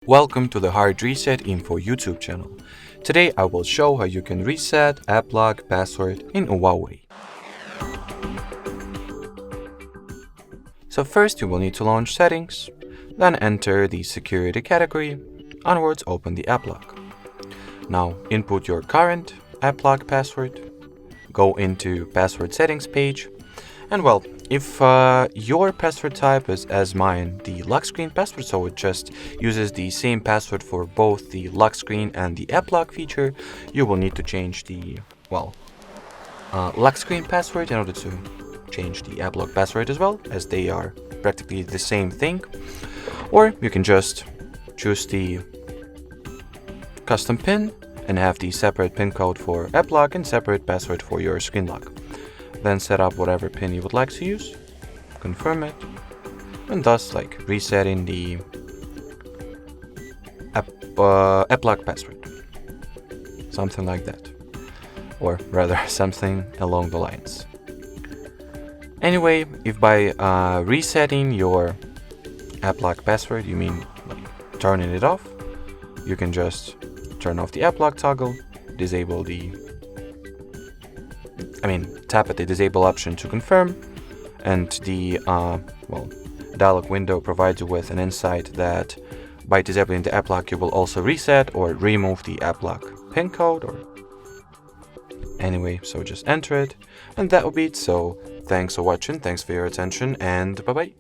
Welcome to the HardReset.Info YouTube channel. Today I will show how you can reset app lock password in HUAWEI. So first you will need to launch settings, then enter the security category, onwards open the app lock. Now input your current app lock password, go into password settings page, and well, if your password type is as mine, the lock screen password, so it just uses the same password for both the lock screen and the app lock feature, you will need to change the, lock screen password in order to change the app lock password as well, as they are practically the same thing. Or you can just choose the custom PIN and have the separate PIN code for app lock and separate password for your screen lock. Then set up whatever PIN you would like to use, confirm it, and thus resetting the app lock password. Something like that. Or rather, something along the lines. Anyway, if by resetting your app lock password you mean turning it off, you can just turn off the app lock toggle, disable the tap at the disable option to confirm, and the dialog window provides you with an insight that by disabling the app lock you will also reset or remove the app lock PIN code, or anyway, so just enter it, and that will be it. So thanks for watching, thanks for your attention, and bye bye.